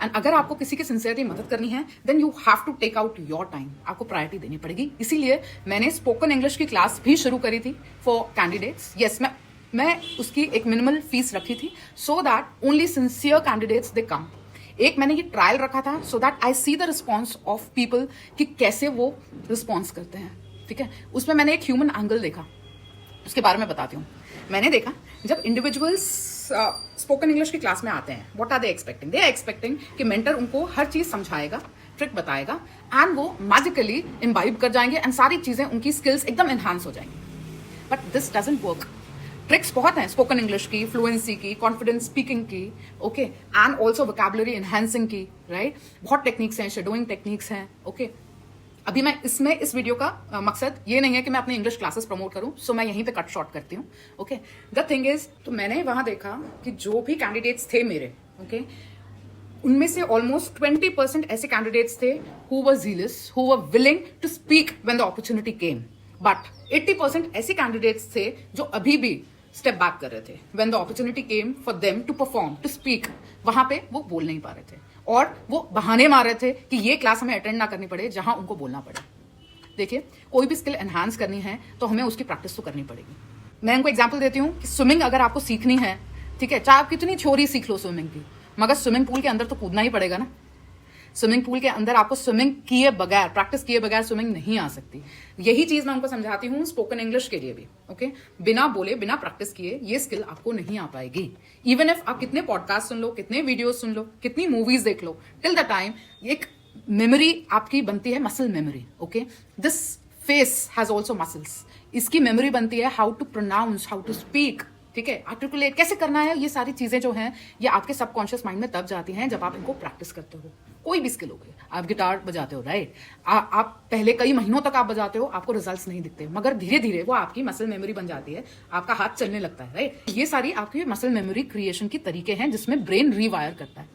And अगर आपको किसी की सिंसियरली मदद करनी है then you have to take out your time, आपको प्रायोरिटी देनी पड़ेगी। इसीलिए मैंने स्पोकन इंग्लिश की क्लास भी शुरू करी थी फॉर कैंडिडेट्स। यस, मैं उसकी एक मिनिमल फीस रखी थी so that only sincere candidates they come. एक मैंने ये ट्रायल रखा था so that I see the response of people कि कैसे वो रिस्पॉन्स करते हैं, ठीक है। उसमें मैंने एक ह्यूमन एंगल देखा, उसके बारे में बताती हूँ। मैंने देखा जब इंडिविजुअल्स स्पोकन इंग्लिश की क्लास में आते हैं, what are they expecting? They are expecting कि मेंटर उनको हर चीज समझाएगा, ट्रिक बताएगा एंड वो मैजिकली इम्बाइब कर जाएंगे एंड सारी चीजें, उनकी स्किल्स एकदम एनहांस हो जाएंगी। But this doesn't work. Tricks बहुत हैं स्पोकन इंग्लिश की, फ्लुएंसी की, कॉन्फिडेंस स्पीकिंग की, okay, and also vocabulary enhancing की, राइट। बहुत टेक्निक्स हैं, शेडोइंग टेक्निक्स हैं, ओके। अभी मैं इस वीडियो का मकसद ये नहीं है कि मैं अपनी इंग्लिश क्लासेस प्रमोट करूं, सो मैं यहीं पे कट शॉर्ट करती हूँ, ओके। द थिंग इज, तो मैंने वहां देखा कि जो भी कैंडिडेट्स थे मेरे, ओके, उनमें से ऑलमोस्ट 20% ऐसे कैंडिडेट्स थे who were zealous, who were willing to speak when the opportunity came, but 80% ऐसे कैंडिडेट्स थे जो अभी भी स्टेप बैक कर रहे थे when the opportunity came for them to perform, to speak. वहां पे वो बोल नहीं पा रहे थे और वो बहाने मार रहे थे कि ये क्लास हमें अटेंड ना करनी पड़े जहां उनको बोलना पड़े। देखिए, कोई भी स्किल एनहांस करनी है तो हमें उसकी प्रैक्टिस तो करनी पड़ेगी। मैं उनको एग्जाम्पल देती हूँ कि स्विमिंग अगर आपको सीखनी है, ठीक है, चाहे आप कितनी थ्योरी सीख लो स्विमिंग की, मगर स्विमिंग पूल के अंदर तो कूदना ही पड़ेगा ना। स्विमिंग पूल के अंदर आपको स्विमिंग किए बगैर, प्रैक्टिस किए बगैर स्विमिंग नहीं आ सकती। यही चीज मैं उनको समझाती हूँ स्पोकन इंग्लिश के लिए भी, ओके। बिना बोले, बिना प्रैक्टिस किए ये स्किल आपको नहीं आ पाएगी। इवन इफ आप कितने पॉडकास्ट सुन लो, कितने वीडियो सुन लो, कितनी मूवीज देख लो, टिल द टाइम एक मेमोरी आपकी बनती है, muscle memory, okay. This face has also muscles. इसकी मेमोरी बनती है how to pronounce, how to speak, ठीक है, आर्टिकुलेट कैसे करना है। ये सारी चीजें जो हैं ये आपके सबकॉन्शियस माइंड में तब जाती हैं जब आप इनको प्रैक्टिस करते हो। कोई भी स्किल हो गई, आप गिटार बजाते हो, राइट, आप पहले कई महीनों तक आप बजाते हो, आपको रिजल्ट्स नहीं दिखते, मगर धीरे धीरे वो आपकी मसल मेमोरी बन जाती है, आपका हाथ चलने लगता है, राइट। ये सारी आपकी मसल मेमोरी क्रिएशन की तरीके हैं जिसमें ब्रेन रीवायर करता है,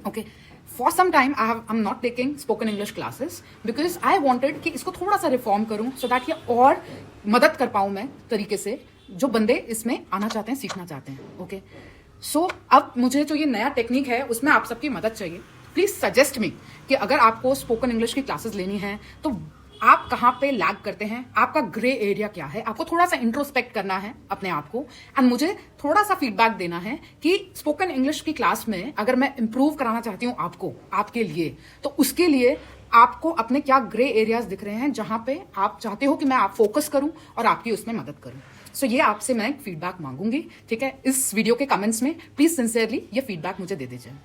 okay. For some time I am not taking spoken English classes because I wanted कि इसको थोड़ा सा रिफॉर्म करूं सो दैट ये और मदद कर पाऊं मैं तरीके से जो बंदे इसमें आना चाहते हैं, सीखना चाहते हैं, ओके। सो अब मुझे जो ये नया टेक्निक है उसमें आप सबकी मदद चाहिए। प्लीज सजेस्ट मी कि अगर आपको स्पोकन इंग्लिश की क्लासेस लेनी है तो आप कहाँ पे लैग करते हैं, आपका ग्रे एरिया क्या है, आपको थोड़ा सा इंट्रोस्पेक्ट करना है अपने आप को एंड मुझे थोड़ा सा फीडबैक देना है कि स्पोकन इंग्लिश की क्लास में अगर मैं इंप्रूव कराना चाहती हूँ आपको, आपके लिए, तो उसके लिए आपको अपने क्या ग्रे एरियाज दिख रहे हैं जहां पे आप चाहते हो कि मैं आप फोकस करूं और आपकी उसमें मदद करूं। सो ये आपसे मैं फीडबैक मांगूंगी, ठीक है। इस वीडियो के कमेंट्स में प्लीज सिंसियरली ये फीडबैक मुझे दे दीजिए।